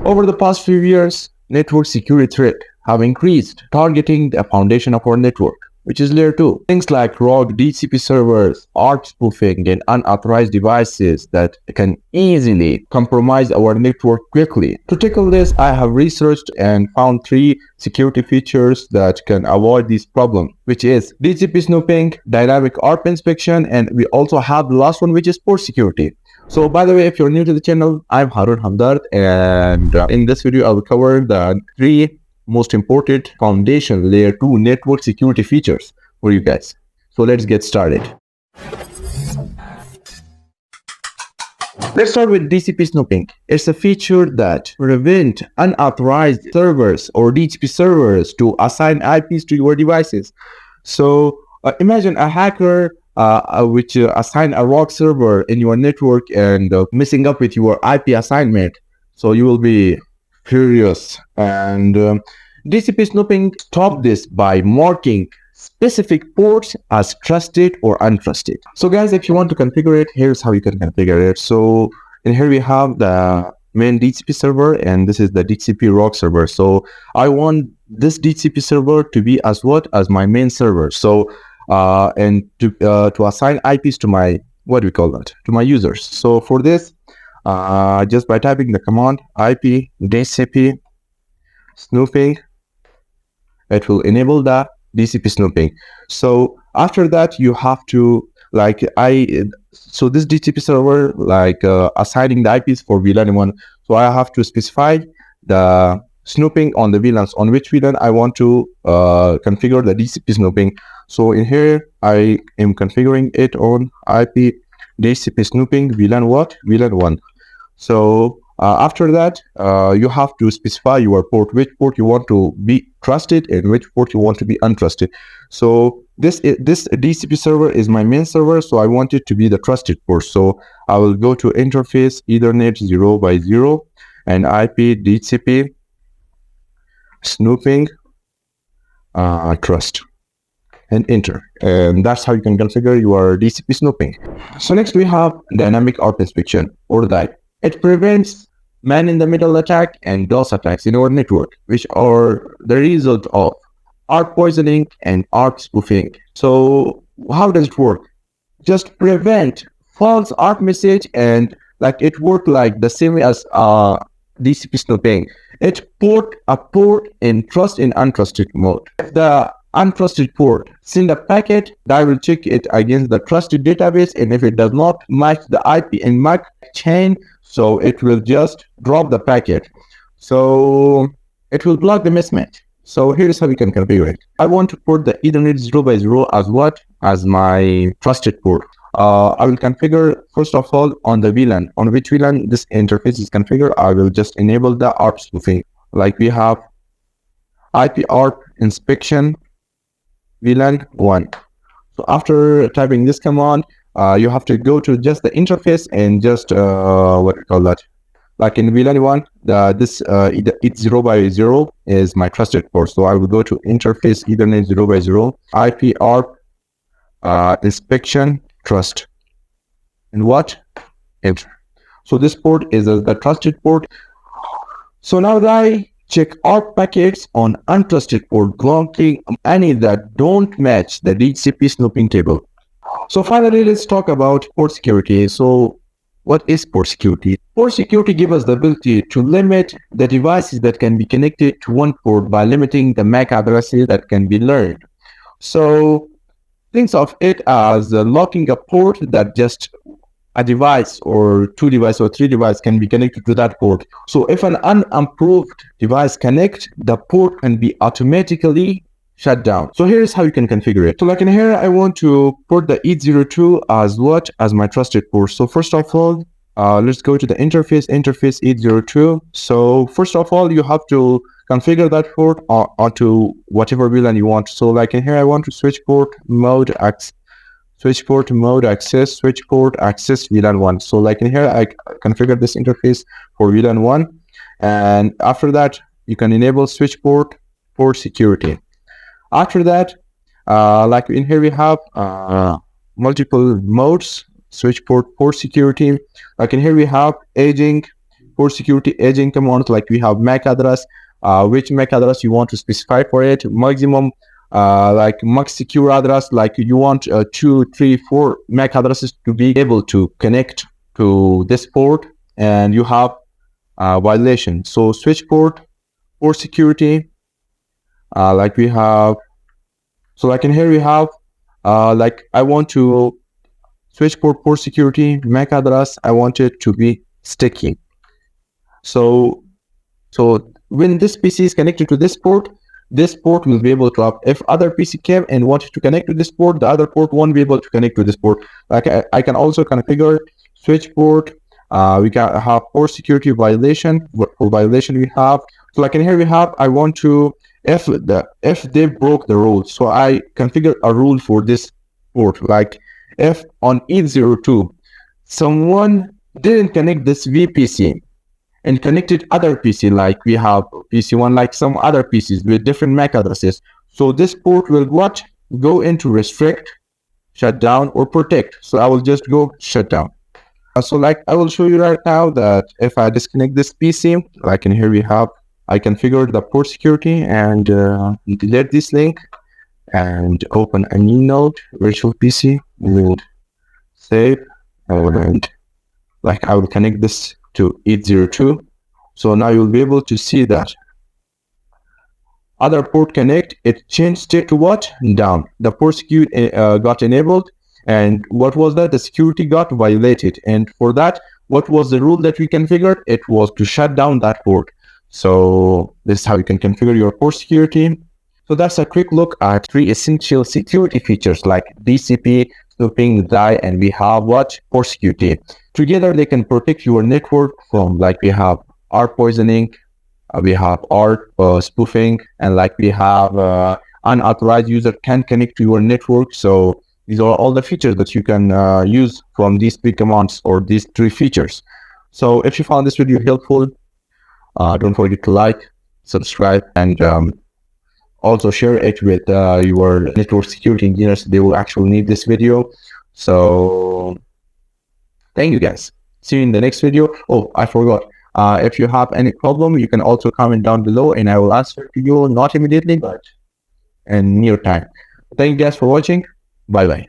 Over the past few years, network security threats have increased, targeting the foundation of our network, which is layer 2. Things like rogue DHCP servers, ARP spoofing, and unauthorized devices that can easily compromise our network quickly. To tackle this, I have researched and found 3 security features that can avoid this problem, which is DHCP snooping, dynamic ARP inspection, and we also have the last one, which is port security. So by the way, if you're new to the channel, I'm Harun Hamdard, and in this video, I will cover the 3 most important foundation layer 2 network security features for you guys. So let's get started. Let's start with DHCP snooping. It's a feature that prevents unauthorized servers or DHCP servers to assign IPs to your devices. So imagine a hacker which assign a rogue server in your network and messing up with your IP assignment. So you will be furious. And DHCP snooping stop this by marking specific ports as trusted or untrusted. So guys, if you want to configure it, here's how you can configure it. So in here we have the main DHCP server, and this is the DHCP rogue server. So I want this DHCP server to be as what as my main server. So and to assign IPs to my, what do we call that, to my users. So for this, just by typing the command IP DHCP snooping, it will enable the DHCP snooping. So after that, you have to so this DHCP server assigning the IPs for VLAN 1. So I have to specify the snooping on the VLANs, on which VLAN I want to configure the DHCP snooping. So in here, I am configuring it on IP DHCP snooping VLAN what? VLAN 1. So after that, you have to specify your port, which port you want to be trusted and which port you want to be untrusted. So this DHCP server is my main server, so I want it to be the trusted port. So I will go to interface Ethernet 0x0 and IP DHCP snooping trust, and enter, and that's how you can configure your DHCP snooping. So next we have dynamic ARP inspection, or DAI. It prevents man-in-the-middle attack and DOS attacks in our network, which are the result of ARP poisoning and ARP spoofing. So how does it work? Just prevent false ARP message, and it works like the same as DHCP snooping. It put a port in trust and untrusted mode. If the untrusted port send a packet, that will check it against the trusted database, and if it does not match the IP and MAC chain, so it will just drop the packet. So it will block the mismatch. So here's how you can configure it. I want to put the Ethernet 0x0 as what? As my trusted port. I will configure, first of all, on the VLAN. On which VLAN this interface is configured, I will just enable the ARP spoofing. Like we have IP ARP Inspection VLAN 1. So after typing this command, you have to go to just the interface and just, what do you call that? Like in VLAN 1, this it's 0x0 is my trusted port. So I will go to interface Ethernet 0x0, IP ARP inspection trust, and what? Enter. So this port is the trusted port. So now I check ARP packets on untrusted port, blocking any that don't match the DHCP snooping table. So finally, let's talk about port security. So what is port security? Port security gives us the ability to limit the devices that can be connected to one port by limiting the MAC addresses that can be learned. So think of it as locking a port that just a device or 2 devices or 3 devices can be connected to that port. So if an unapproved device connects, the port can be automatically shut down. So here's how you can configure it. So like in here, I want to put the 802 as what? As my trusted port. So first of all, let's go to the interface 802. So first of all, you have to configure that port onto whatever VLAN you want. So like in here, I want to switch port mode access VLAN 1. So like in here, I configure this interface for VLAN 1, and after that you can enable switch port security. After that, like in here we have multiple modes, switch port security. Like in here we have aging port security agent commands, like we have MAC address, which MAC address you want to specify for it, maximum like max secure address, like you want 2, 3, 4 MAC addresses to be able to connect to this port, and you have violation. So switch port security, like we have, so like in here we have like I want to switch port security MAC address, I want it to be sticky. So when this PC is connected to this port will be able to have, if other PC came and wanted to connect to this port, the other port won't be able to connect to this port. Like I can also configure switch port. We can have port security violation. For violation we have, so like in here we have, I want to, if they broke the rule, so I configure a rule for this port, like if on 802 someone didn't connect this VPC and connected other PC, like we have PC1, like some other PCs with different MAC addresses, so this port will what go into restrict, shut down, or protect. So I will just go shut down. So like I will show you right now that if I disconnect this PC, like in here we have, I configured the port security and delete this link and open a new node, virtual PC, and save, and like I will connect this to 802. So now you'll be able to see that other port connect, it changed state to what? Down. The port security got enabled, and what was that? The security got violated. And for that, what was the rule that we configured? It was to shut down that port. So this is how you can configure your port security. So that's a quick look at 3 essential security features like DHCP, Snooping, DAI, and we have what? Port security. Together they can protect your network from, like we have ARP poisoning, we have ARP spoofing, and like we have unauthorized user can connect to your network. So these are all the features that you can use from these 3 commands, or these 3 features. So if you found this video helpful, don't forget to like, subscribe, and also share it with your network security engineers. They will actually need this video. So thank you guys. See you in the next video. Oh, I forgot. If you have any problem, you can also comment down below and I will answer to you, not immediately, but in near time. Thank you guys for watching. Bye bye.